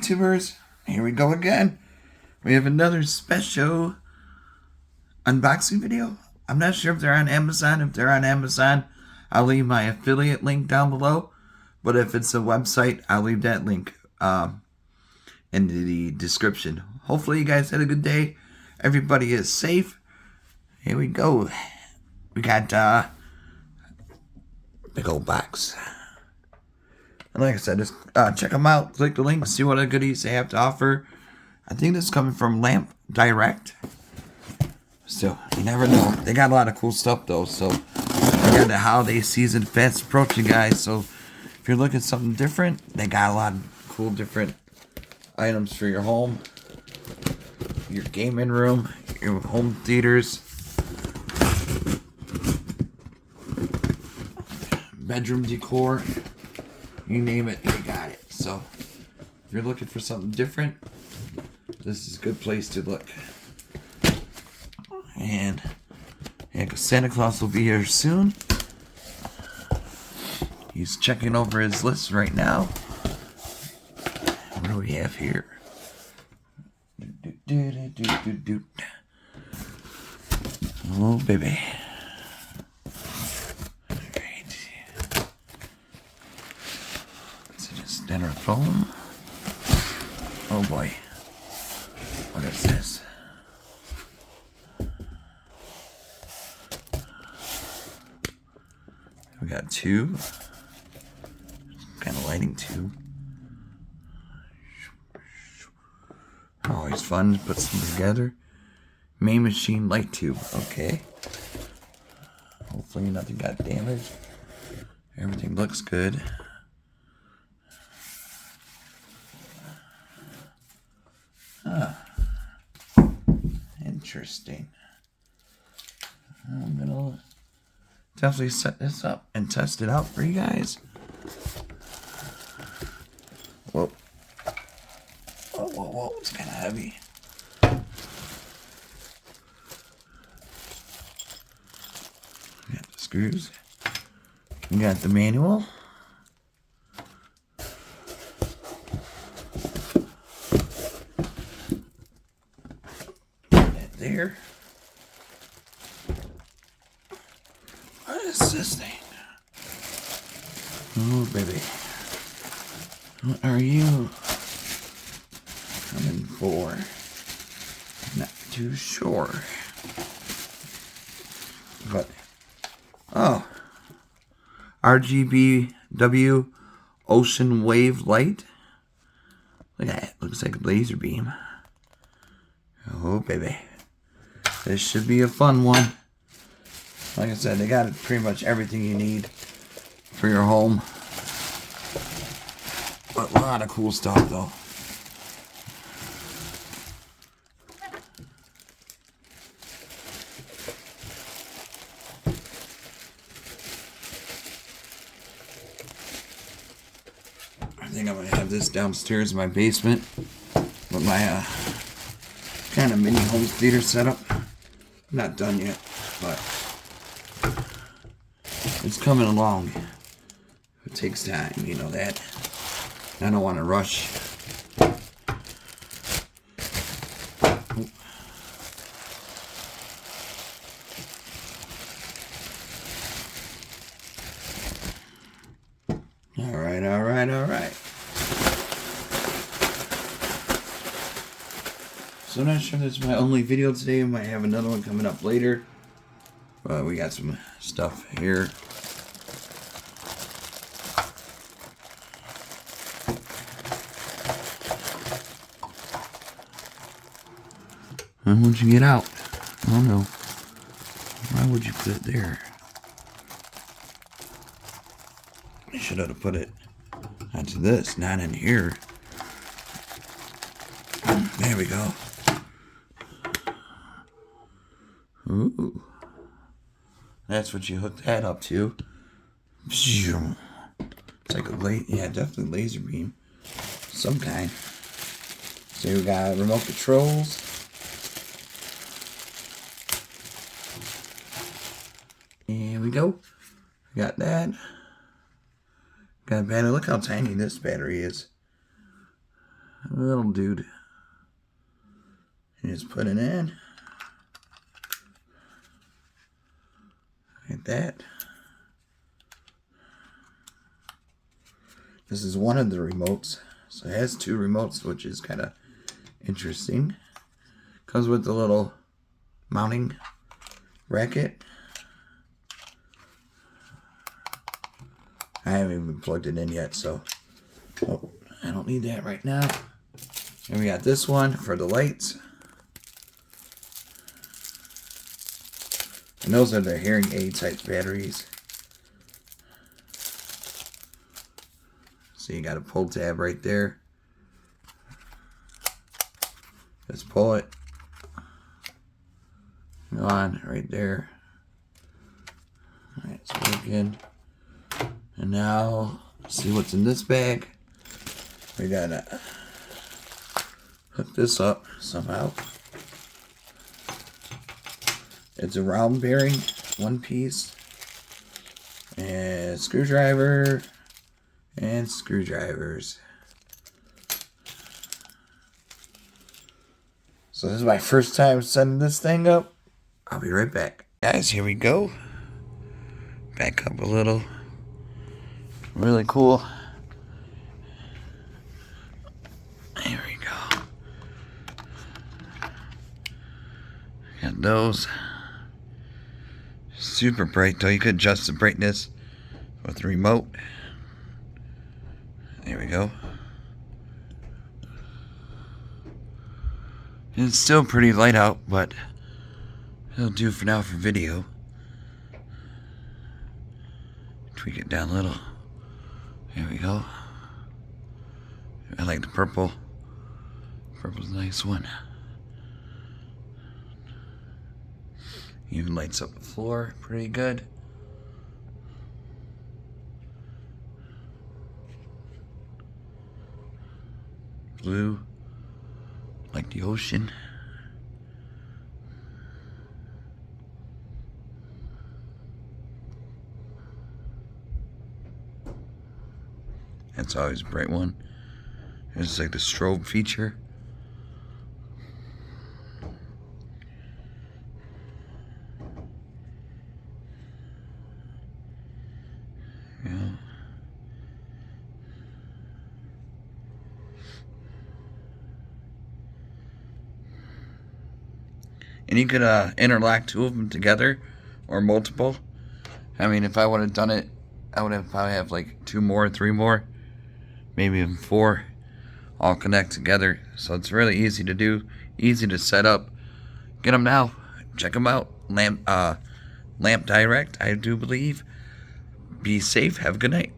YouTubers, here we go again. We have another special unboxing video. I'm not sure if they're on Amazon. If they're on Amazon, I'll leave my affiliate link down below. But if it's a website, I'll leave that link in the description. Hopefully you guys had a good day. Everybody is safe. Here we go. We got big old box. And like I said, just check them out. Click the link. See what goodies they have to offer. I think this is coming from Lamp Direct. Still, you never know. They got a lot of cool stuff though. So we got the holiday season fast approaching, guys. So if you're looking for something different, they got a lot of cool different items for your home, your gaming room, your home theaters, bedroom decor. You name it, they got it. So if you're looking for something different, this is a good place to look. And yeah, 'cause Santa Claus will be here soon. He's checking over his list right now. What do we have here? Oh, baby. Styrofoam. Oh boy. What is this? We got two. Kind of lighting tube. Always fun to put some together. Main machine light tube. Okay. Hopefully nothing got damaged. Everything looks good. Interesting. I'm gonna definitely set this up and test it out for you guys. Whoa. Whoa, whoa, whoa. It's kind of heavy. We got the screws. We got the manual. There. What is this thing? Oh, baby. What are you coming for? Not too sure. But, oh. RGBW Ocean Wave Light. Look at that. Looks like a laser beam. Oh, baby. This should be a fun one. Like I said, they got pretty much everything you need for your home. But a lot of cool stuff, though. I think I'm going to have this downstairs in my basement with my kind of mini home theater setup. Not done yet, but it's coming along. It takes time, you know that. I don't want to rush. Alright. So I'm not sure this is my only video today. I might have another one coming up later. But we got some stuff here. And once you get out, oh no, why would you put it there? I should have put it onto this, not in here. There we go. Ooh. That's what you hook that up to. It's like a definitely laser beam. Some kind. So we got remote controls. Here we go. Got that. Got a battery. Look how tiny this battery is. Little dude. You just put it in. Like that. This is one of the remotes. So it has 2 remotes, which is kind of interesting. Comes with the little mounting bracket. I haven't even plugged it in yet, so I don't need that right now. And we got this one for the lights. And those are the hearing aid type batteries. So you got a pull tab right there. Just pull it. On right there. Alright, it's working. And now, see what's in this bag. We gotta hook this up somehow. It's a round bearing, 1 piece. And screwdriver. And screwdrivers. So this is my first time setting this thing up. I'll be right back. Guys, here we go. Back up a little. Really cool. There we go. Got those. Super bright though. You could adjust the brightness with the remote. There we go. It's still pretty light out, but it'll do for now for video. Tweak it down a little. There we go. I like the purple. Purple's a nice one. Even lights up the floor pretty good. Blue, like the ocean. That's always a bright one. It's like the strobe feature. Yeah. And you could interlock 2 of them together or multiple. I mean, if I would have done it, I would have probably have like 2 more, 3 more, maybe even 4 all connect together. So it's really easy to do, easy to set up. Get them now. Check them out. Lamp Direct, I do believe. Be safe. Have a good night.